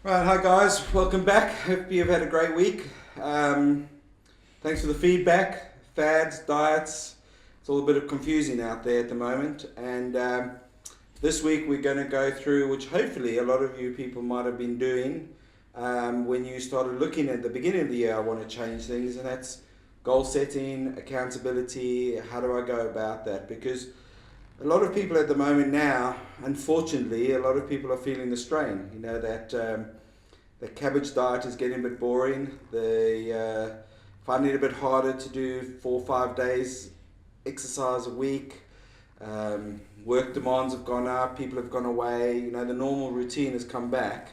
Right, hi guys, welcome back. Hope you've had a great week. Thanks for the feedback, fads, diets. It's all a bit of confusing out there at the moment. And this week we're going to go through, which hopefully a lot of you people might have been doing when you started looking at the beginning of the year. I want to change things, and that's goal setting, accountability. How do I go about that? Because a lot of people at the moment now, unfortunately, a lot of people are feeling the strain. You know that the cabbage diet is getting a bit boring. They finding it a bit harder to do 4 or 5 days exercise a week. Work demands have gone up. People have gone away. You know, the normal routine has come back.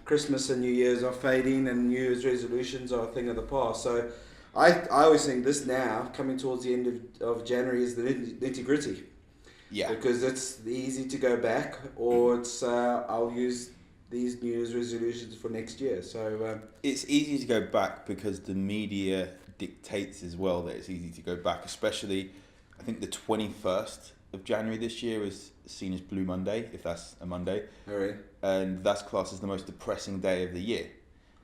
Christmas and New Year's are fading, and New Year's resolutions are a thing of the past. So I always think this now, coming towards the end of January, is the nitty gritty. Yeah. Because it's easy to go back, or it's I'll use these New Year's resolutions for next year. So It's easy to go back because the media dictates as well that it's easy to go back, especially I think the 21st of January this year is seen as Blue Monday, if that's a Monday. Harry, And that's classed as the most depressing day of the year.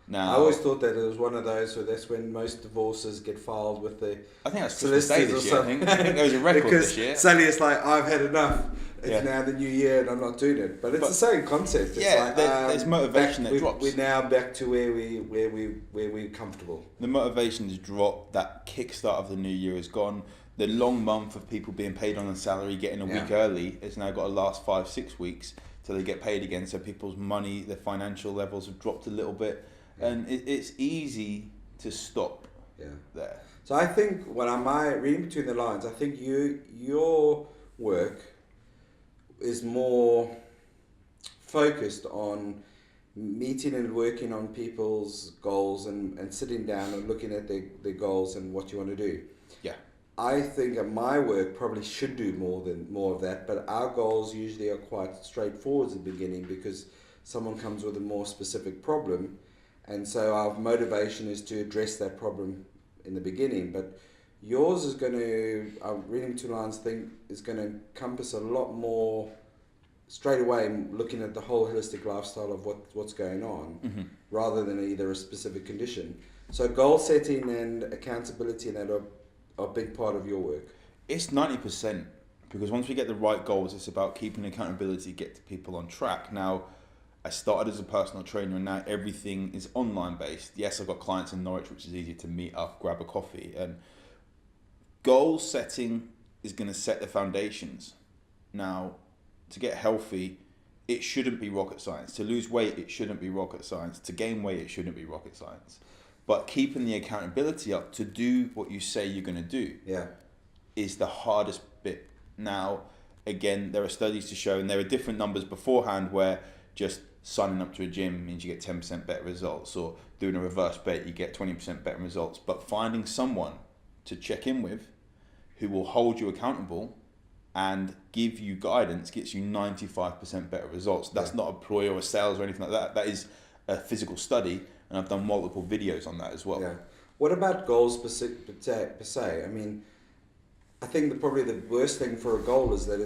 Now, I always thought that it was one of those where that's when most divorces get filed with the I think that's Christmas Day solicitors this or year. I think there was a record because this year. suddenly it's like, I've had enough. It's Yeah. now the new year and I'm not doing it. But it's But- the same concept. It's Yeah, like, there's motivation that we're, drops. We're now back to where we're comfortable. The motivation's dropped. That kickstart of the new year is gone. The long month of people being paid on a salary, getting a week early, it's now got to last 5-6 weeks till they get paid again. So people's money, their financial levels have dropped a little bit, and it's easy to stop there. So I think when I'm reading between the lines, I think your work is more focused on meeting and working on people's goals and sitting down and looking at their goals and what you want to do. Yeah. I think that my work probably should do more of that, but our goals usually are quite straightforward at the beginning because someone comes with a more specific problem, and so our motivation is to address that problem in the beginning. But yours is going to, I'm reading two lines, think is going to encompass a lot more straight away, looking at the whole holistic lifestyle of what's going on, rather than either a specific condition. So goal setting and accountability and that are a big part of your work. It's 90% because once we get the right goals, it's about keeping accountability, get people on track. Now, I started as a personal trainer and now everything is online based. Yes, I've got clients in Norwich, which is easy to meet up, grab a coffee. And goal setting is going to set the foundations. Now, to get healthy, it shouldn't be rocket science. To lose weight, it shouldn't be rocket science. To gain weight, it shouldn't be rocket science. But keeping the accountability up to do what you say you're going to do is the hardest bit. Now, again, there are studies to show, and there are different numbers beforehand where just signing up to a gym means you get 10% better results, or doing a reverse bet, you get 20% better results. But finding someone to check in with who will hold you accountable and give you guidance gets you 95% better results. That's not a ploy or a sales or anything like that. That is a physical study, and I've done multiple videos on that as well. Yeah. What about goals per se? I mean, I think probably the worst thing for a goal is that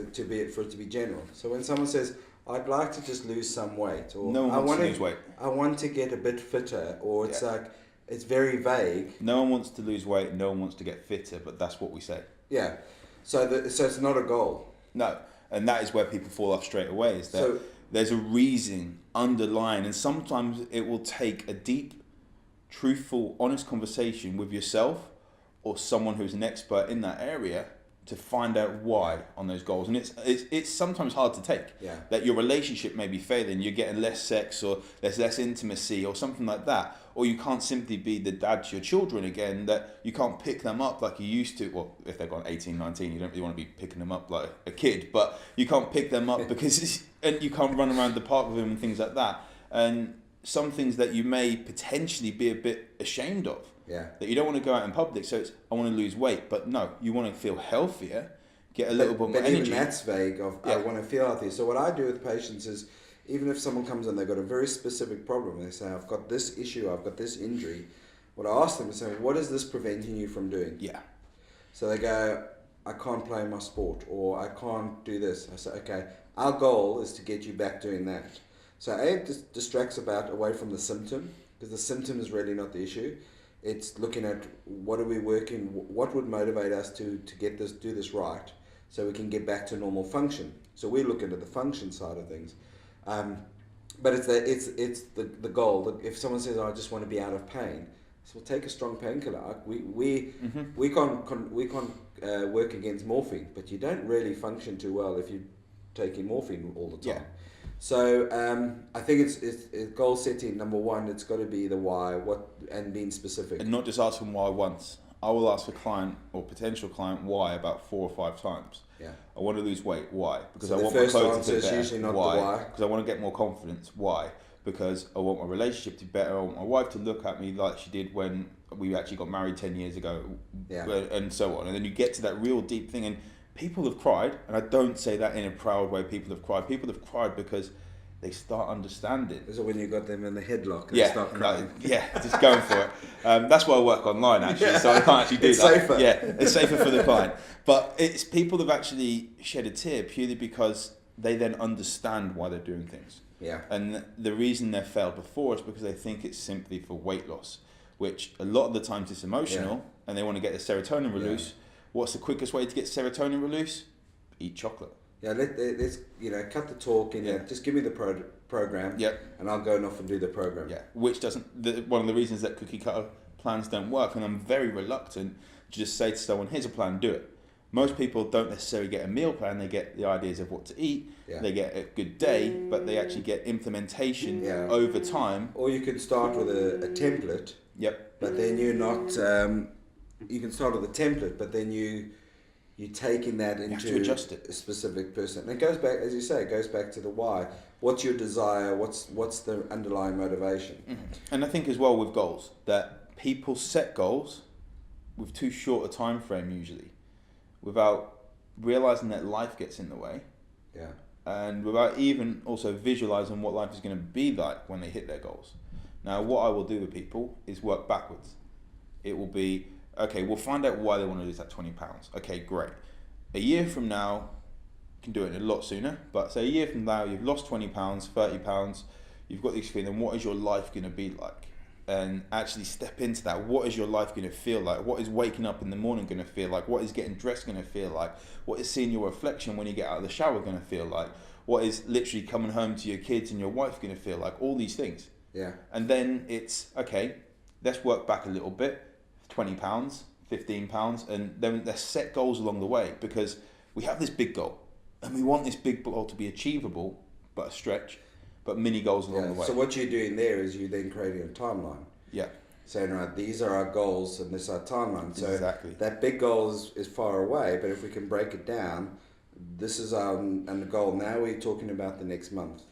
for it to be general. So when someone says, "I'd like to just lose some weight," or No one wants to lose weight. I want to get a bit fitter," or it's like it's very vague. No one wants to lose weight. No one wants to get fitter, but that's what we say. Yeah. So it's not a goal. No, and that is where people fall off straight away. Is that there's a reason underlying, and sometimes it will take a deep, truthful, honest conversation with yourself or someone who's an expert in that area to find out why on those goals. And it's sometimes hard to take. That your relationship may be failing, you're getting less sex, or there's less intimacy or something like that. Or you can't simply be the dad to your children again, that you can't pick them up like you used to. Well, if they've got 18, 19, you don't really want to be picking them up like a kid, but you can't pick them up because and you can't run around the park with them and things like that. And some things that you may potentially be a bit ashamed of. That you don't want to go out in public. So it's, I want to lose weight, but no, you want to feel healthier, get a little bit more energy. Even that's vague I want to feel healthy. So what I do with patients is, even if someone comes in, they've got a very specific problem, they say, "I've got this issue, I've got this injury." What I ask them is, "What is this preventing you from doing?" So they go, "I can't play my sport," or "I can't do this." I say, "Okay, our goal is to get you back doing that." So it distracts away from the symptom, because the symptom is really not the issue. It's looking at what would motivate us to do this right, so we can get back to normal function. So we're looking at the function side of things. But it's the goal. If someone says, "I just want to be out of pain," so we'll take a strong painkiller. We can't work against morphine, but you don't really function too well if you're taking morphine all the time. Yeah. So I think it's goal setting. Number one, it's got to be the why, and being specific. And not just asking why once. I will ask a client or potential client why about 4 or 5 times. Yeah. I want to lose weight. Why? Because So I the want my first clothes answer to is fit better. usually not the Why? why. Because I want to get more confidence. Why? Because I want my relationship to be better. I want my wife to look at me like she did when we actually got married 10 years ago, Yeah. and so on. And then you get to that real deep thing, and people have cried, and I don't say that in a proud way. People have cried. People have cried because they start understanding. Is it when you got them in the headlock and Yeah, start crying? just going for it. That's why I work online actually, so I can't actually do It's that. safer. Yeah, it's safer for the client. But it's people have actually shed a tear purely because they then understand why they're doing things. Yeah. And the reason they've failed before is because they think it's simply for weight loss, which a lot of the times it's emotional, and they want to get the serotonin release. Yeah. What's the quickest way to get serotonin release? Eat chocolate. Yeah, let's cut the talk and just give me the program. Yep. And I'll go off and do the program. Yeah, which doesn't. One of the reasons that cookie cutter plans don't work, and I'm very reluctant to just say to someone, "Here's a plan, do it." Most people don't necessarily get a meal plan; they get the ideas of what to eat. Yeah. They get a good day, but they actually get implementation over time. Or you can start with a template. Yep. But then you're not. You can start with a template, but then you're taking that into have to adjust it. A specific person. And it goes back, as you say, it goes back to the why. What's your desire? What's the underlying motivation? Mm-hmm. And I think as well with goals, that people set goals with too short a time frame usually, without realizing that life gets in the way, Yeah. and without even also visualizing what life is going to be like when they hit their goals. Now, what I will do with people is work backwards. It will be, okay, we'll find out why they want to lose that 20 pounds. Okay, great. A year from now, you can do it a lot sooner, but say a year from now, you've lost 20 pounds, 30 pounds, you've got this feeling, what is your life going to be like? And actually step into that. What is your life going to feel like? What is waking up in the morning going to feel like? What is getting dressed going to feel like? What is seeing your reflection when you get out of the shower going to feel like? What is literally coming home to your kids and your wife going to feel like? All these things. Yeah. And then it's, okay, let's work back a little bit, 20 pounds, 15 pounds, and then let's set goals along the way, because we have this big goal and we want this big goal to be achievable, but a stretch, but mini goals along the way. So what you're doing there is you're then creating a timeline. Yeah. Saying, right, these are our goals and this is our timeline. So Exactly. that big goal is far away, but if we can break it down, this is our and the goal. Now we're talking about the next month.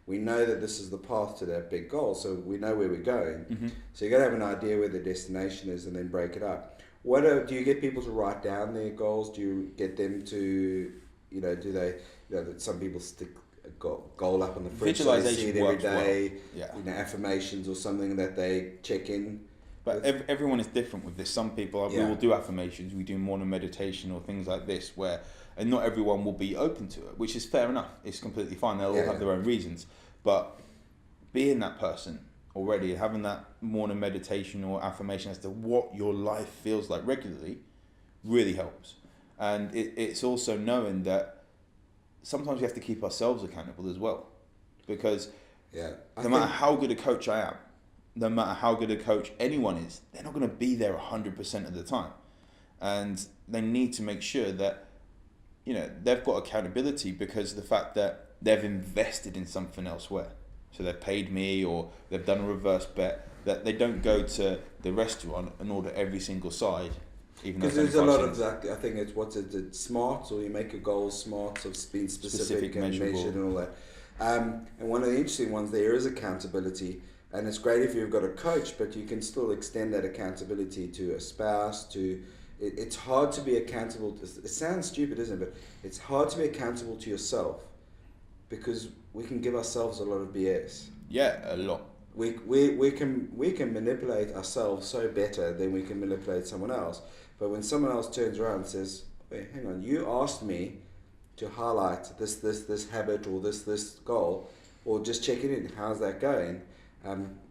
We know that this is the path to that big goal, so we know where we're going. Mm-hmm. So you got to have an idea where the destination is and then break it up. Do you get people to write down their goals? Do you get them to, do they, that some people stick a goal up on the fridge, so they see it every day, well. Yeah. Affirmations or something that they check in. But everyone is different with this. Some people, we will do affirmations, we do morning meditation or things like this, and not everyone will be open to it, which is fair enough. It's completely fine. They'll all have their own reasons. But being that person already, having that morning meditation or affirmation as to what your life feels like regularly, really helps. And it's also knowing that sometimes we have to keep ourselves accountable as well. Because no matter how good a coach I am, no matter how good a coach anyone is, they're not going to be there 100% of the time. And they need to make sure that, they've got accountability because of the fact that they've invested in something elsewhere. So they've paid me or they've done a reverse bet, that they don't go to the restaurant and order every single side. Because there's a lot of that. I think it's SMART, or you make your goals SMART, so it's being specific and measured and all that. And one of the interesting ones there is accountability. And it's great if you've got a coach, but you can still extend that accountability to a spouse, it's hard to be accountable. It sounds stupid, isn't it? But it's hard to be accountable to yourself because we can give ourselves a lot of BS. Yeah, a lot. We can manipulate ourselves so better than we can manipulate someone else. But when someone else turns around and says, "Wait, hang on, you asked me to highlight this habit or this goal, or just checking in. How's that going?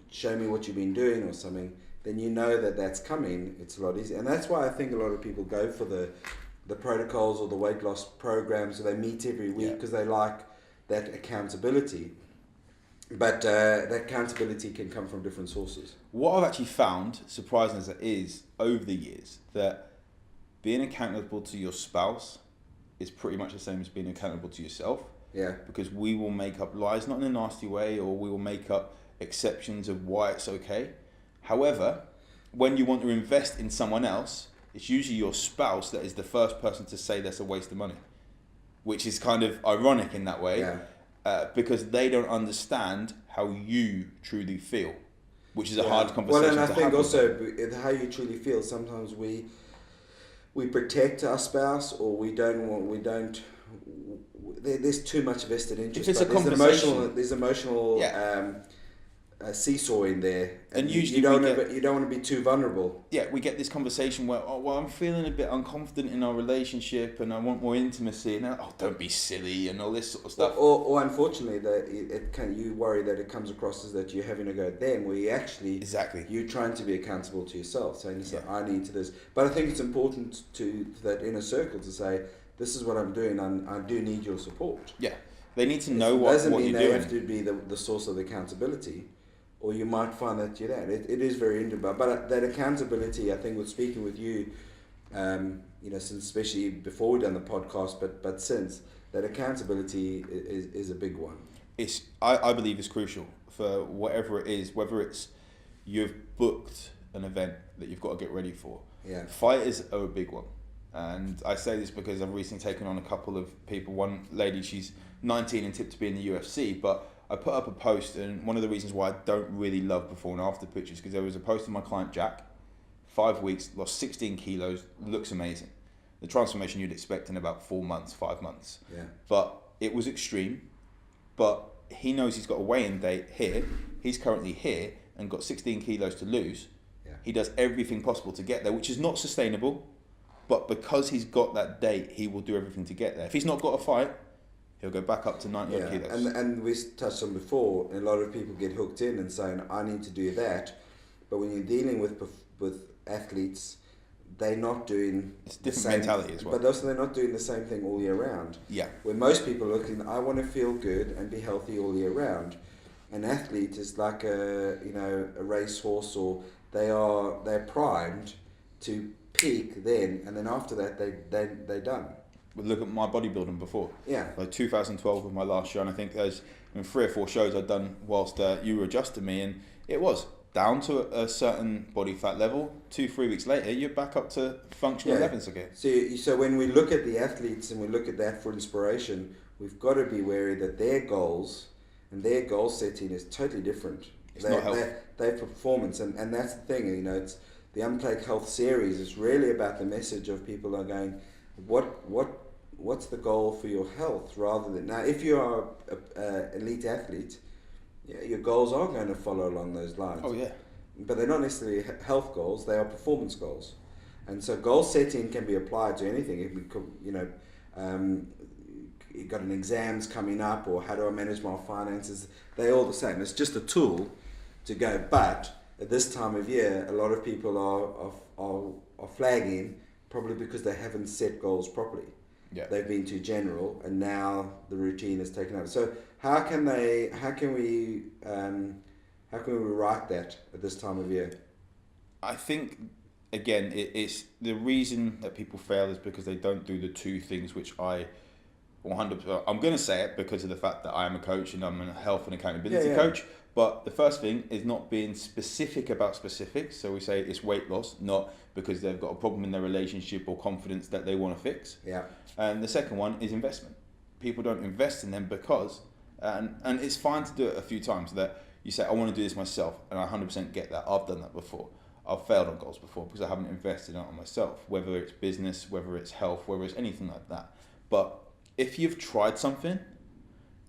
Show me what you've been doing or something. Then you know that that's coming. It's a lot easier, and that's why I think a lot of people go for the protocols or the weight loss programs. So they meet every week because they like that accountability. But that accountability can come from different sources. What I've actually found, surprising as it is, over the years, that being accountable to your spouse is pretty much the same as being accountable to yourself. Yeah. Because we will make up lies, not in a nasty way, or we will make up exceptions of why it's okay. However, when you want to invest in someone else, it's usually your spouse that is the first person to say that's a waste of money, which is kind of ironic in that way. Yeah. Because they don't understand how you truly feel, which is a hard conversation to have. Well, and I think have also how you truly feel. Sometimes we protect our spouse, or we don't. There's too much vested interest. If it's a conversation, there's emotional seesaw in there, and usually you don't want to be too vulnerable. Yeah, we get this conversation where, I'm feeling a bit unconfident in our relationship, and I want more intimacy, and don't be silly, and all this sort of stuff. Or unfortunately, you worry that it comes across as that you're having to go at them, where you actually you're trying to be accountable to yourself, saying, "Listen, I need to this." But I think it's important to that inner circle to say, "This is what I'm doing. I do need your support." Yeah, they need to know what doesn't mean you're they doing. have to be the source of the accountability. Or you might find that you're that. It is very individual. But that accountability, I think, with speaking with you, since especially before we've done the podcast, but since, that accountability is a big one. I believe it's crucial for whatever it is, whether it's you've booked an event that you've got to get ready for. Yeah. Fighters are a big one. And I say this because I've recently taken on a couple of people. One lady, she's 19 and tipped to be in the UFC, but I put up a post, and one of the reasons why I don't really love before and after pictures, because there was a post of my client Jack, 5 weeks, lost 16 kilos, looks amazing. The transformation you'd expect in about 4 months, 5 months. Yeah. But it was extreme, but he knows he's got a weigh-in date here, he's currently here, and got 16 kilos to lose. Yeah. He does everything possible to get there, which is not sustainable, but because he's got that date, he will do everything to get there. If he's not got a fight, he'll go back up to 90 odd kilos. And we touched on before, a lot of people get hooked in and saying, I need to do that. But when you're dealing with athletes, they're not doing it's different mentality as well. But also they're not doing the same thing all year round. Yeah. Where most people are looking, I want to feel good and be healthy all year round. An athlete is like a racehorse, or they're primed to peak then, and then after that they're done. But look at my bodybuilding before. Yeah. Like 2012 was my last year, and I think there's 3 or 4 shows I'd done whilst you were adjusting me, and it was down to a certain body fat level. 2-3 weeks later, you're back up to functional levels again. So when we look at the athletes and we look at that for inspiration, we've got to be wary that their goals and their goal setting is totally different. It's not health. Their performance, and that's the thing. It's the Unplugged Health series. It's really about the message of people are going, what's the goal for your health, rather than, now if you are an elite athlete, your goals are going to follow along those lines. Oh yeah. But they're not necessarily health goals, they are performance goals. And so goal setting can be applied to anything. If we could, you've got an exams coming up, or how do I manage my finances, they're all the same. It's just a tool to go. But at this time of year, a lot of people are flagging, probably because they haven't set goals properly. Yeah. They've been too general, and now the routine is taken over. So how can we write that at this time of year? I think, again, it's the reason that people fail is because they don't do the 2 things which I 100%. I'm going to say it because of the fact that I am a coach and I'm a health and accountability coach. But the first thing is not being specific about specifics. So we say it's weight loss, not because they've got a problem in their relationship or confidence that they want to fix. Yeah. And the second one is investment. People don't invest in them because, and it's fine to do it a few times, that you say, I want to do this myself, and I 100% get that. I've done that before. I've failed on goals before because I haven't invested on myself, whether it's business, whether it's health, whether it's anything like that. But if you've tried something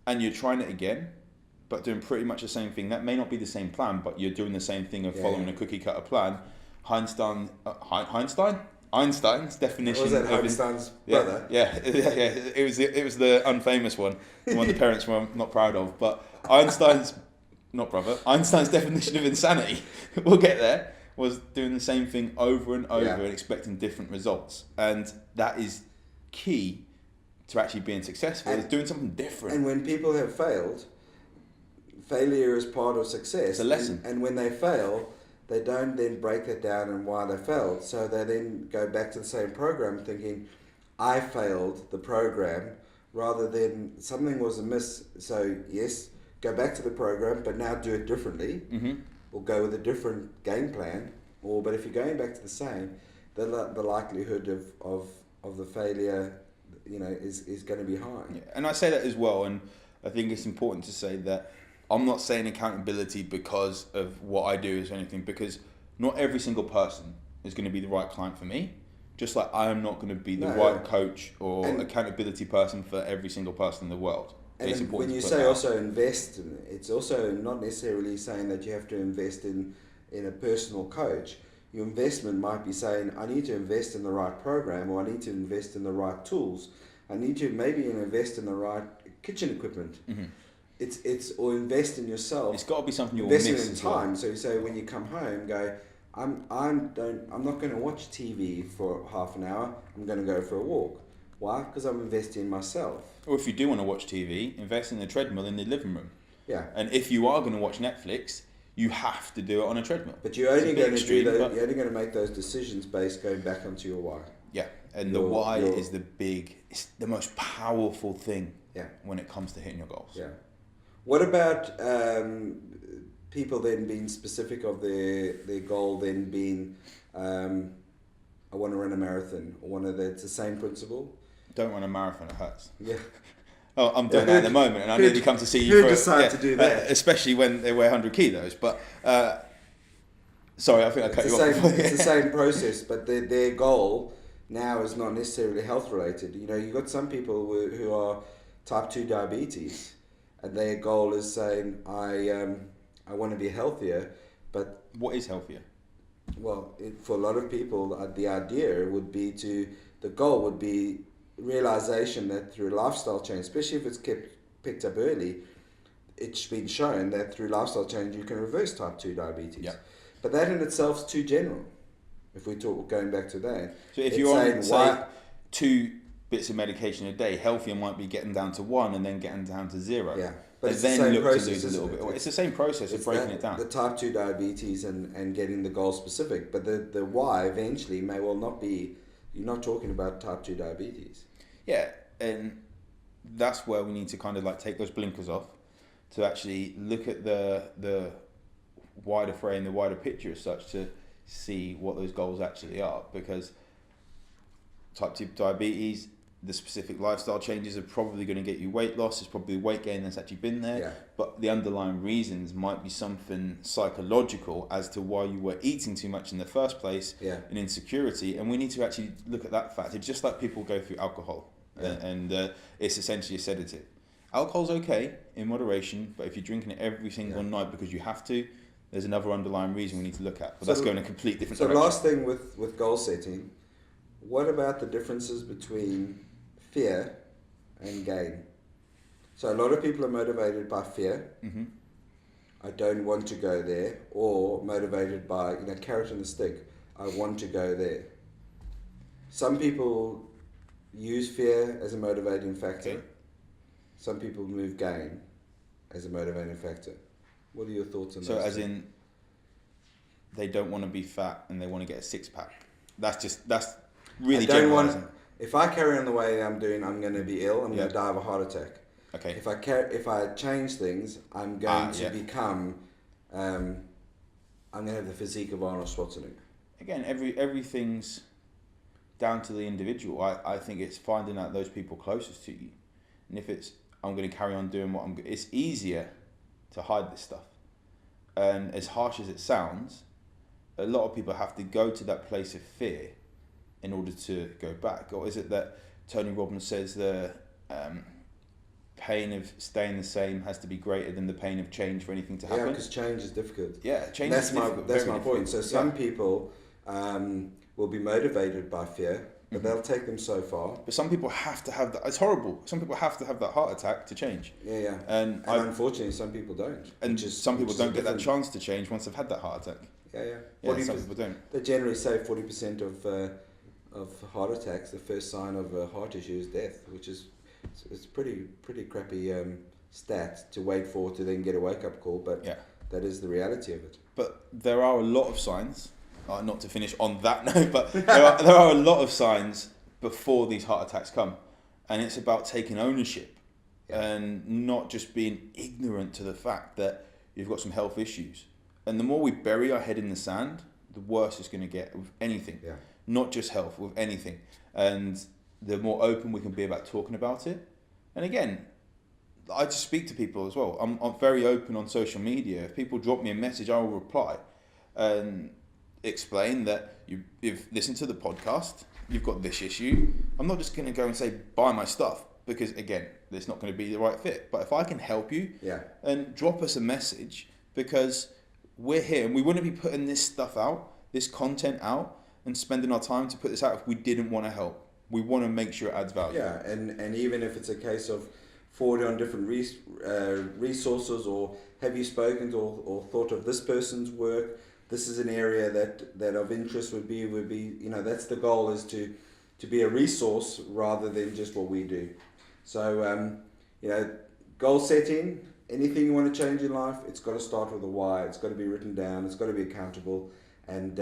and you're trying it again, but doing pretty much the same thing, that may not be the same plan, but you're doing the same thing of following a cookie cutter plan. Einstein, Einstein's definition Was that of Einstein's yeah, brother? yeah. It was the unfamous one, the one the parents were not proud of. But Einstein's Einstein's definition of insanity, we'll get there, was doing the same thing over and over and expecting different results, and that is key to actually being successful. Is doing something different. And when people have failed, failure is part of success. It's a lesson. And when they fail, they don't then break it down and why they failed. So they then go back to the same program thinking, I failed the program, rather than something was amiss. So yes, go back to the program, but now do it differently, or go with a different game plan. But if you're going back to the same, the likelihood of the failure, is going to be high. Yeah. And I say that as well, and I think it's important to say that I'm not saying accountability because of what I do or anything, because not every single person is going to be the right client for me. Just like I am not going to be the right coach or accountability person for every single person in the world. And it's important when you to say also invest, it's also not necessarily saying that you have to invest in a personal coach. Your investment might be saying, I need to invest in the right program, or I need to invest in the right tools. I need to maybe invest in the right kitchen equipment. Or invest in yourself. It's got to be something you'll invest miss in as time. well. So you say when you come home, go, I'm not going to watch TV for half an hour. I'm going to go for a walk. Why? Because I'm investing in myself. Or if you do want to watch TV, invest in the treadmill in the living room. Yeah. And if you are going to watch Netflix, you have to do it on a treadmill. But you're only going to you're only going to make those decisions based going back onto your why. Yeah, and the why is it's the most powerful thing. Yeah. When it comes to hitting your goals. Yeah. What about people then being specific of their goal, then being, I want to run a marathon, or it's the same principle? Don't run a marathon, it hurts. Yeah. Oh, I'm doing that at the moment, and I nearly come to see you. Who decided to do that? Especially when they weigh 100 kilos. But sorry, I think I cut you off. It's the same process, but their goal now is not necessarily health related. You've got some people who are type 2 diabetes, and their goal is saying, I want to be healthier, but what is healthier? Well, for a lot of people, the idea would be the goal would be realization that through lifestyle change, especially if it's picked up early, it's been shown that through lifestyle change you can reverse type 2 diabetes. Yeah. But that in itself is too general. If we talk going back to that, so if you're on say 2 bits of medication a day, healthier might be getting down to 1 and then getting down to 0. Yeah. But and it's then the same look process, to lose a little bit. It's the same process of breaking it down. The type 2 diabetes and getting the goal specific, but the why eventually may well not be. You're not talking about type 2 diabetes. Yeah, and that's where we need to kind of like take those blinkers off to actually look at the wider frame, the wider picture as such, to see what those goals actually are. Because type 2 diabetes, the specific lifestyle changes are probably going to get you weight loss. It's probably weight gain that's actually been there. Yeah. But the underlying reasons might be something psychological as to why you were eating too much in the first place, and insecurity. And we need to actually look at that fact. It's just like people go through alcohol, and it's essentially a sedative. Alcohol's okay in moderation, but if you're drinking it every single night because you have to, there's another underlying reason we need to look at. But that's going in a complete different direction. So last thing with goal setting, what about the differences between fear and gain? So a lot of people are motivated by fear. Mm-hmm. I don't want to go there, or motivated by carrot and the stick. I want to go there. Some people use fear as a motivating factor. Okay. Some people move gain as a motivating factor. What are your thoughts on that? So as in, they don't want to be fat and they want to get a 6-pack. That's really generalizing. If I carry on the way I'm doing, I'm going to be ill. I'm going to die of a heart attack. Okay. If I change things, I'm going to become. I'm going to have the physique of Arnold Schwarzenegger. Again, everything's down to the individual. I think it's finding out those people closest to you, and if it's I'm going to carry on doing what it's easier to hide this stuff. And as harsh as it sounds, a lot of people have to go to that place of fear in order to go back. Or is it that Tony Robbins says the pain of staying the same has to be greater than the pain of change for anything to happen? Yeah, because change is difficult. Yeah, change is difficult. That's my point. So some people will be motivated by fear, but they'll take them so far. But some people have to have that. It's horrible. Some people have to have that heart attack to change. Yeah. And Unfortunately, some people don't. And some people don't get that chance to change once they've had that heart attack. Yeah. Some people don't. They generally say 40% of heart attacks, the first sign of a heart issue is death, which is it's pretty crappy stat to wait for to then get a wake up call. But that is the reality of it. But there are a lot of signs. Not to finish on that note, but there are a lot of signs before these heart attacks come, and it's about taking ownership and not just being ignorant to the fact that you've got some health issues. And the more we bury our head in the sand, the worse it's going to get with anything, not just health, with anything. And the more open we can be about talking about it. And again, I just speak to people as well. I'm very open on social media. If people drop me a message, I will reply and explain that you've listened to the podcast, you've got this issue. I'm not just going to go and say, buy my stuff, because again, it's not going to be the right fit. But if I can help you, and drop us a message, because we're here and we wouldn't be putting this stuff out, this content out, and spending our time to put this out if we didn't want to help. We want to make sure it adds value. Yeah, and even if it's a case of forwarding on different resources, or have you spoken to or thought of this person's work, this is an area that of interest would be, that's the goal, is to be a resource rather than just what we do. So, goal setting, anything you want to change in life, it's got to start with a why. It's got to be written down. It's got to be accountable, and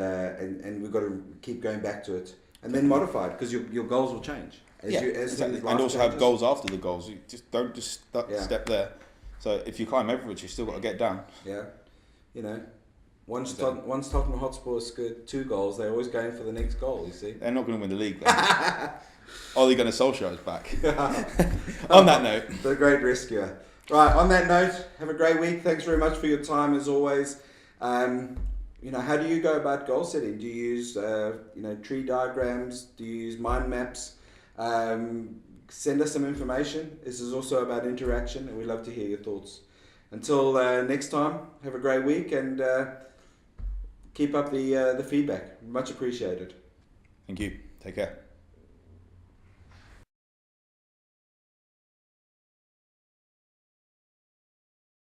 we've got to keep going back to it, and then modify it, because your goals will change. Exactly. And also have goals after the goals. You just don't just step there. So if you climb Everest, you still got to get down. Yeah, Once Tottenham Hotspur scored 2 goals, they're always going for the next goal, you see. They're not going to win the league, though. Ole Gunnar Solskjaer is back. On that note. The great rescuer. Right, on that note, have a great week. Thanks very much for your time, as always. How do you go about goal setting? Do you use, tree diagrams? Do you use mind maps? Send us some information. This is also about interaction, and we'd love to hear your thoughts. Until next time, have a great week, and keep up the feedback. Much appreciated. Thank you. Take care.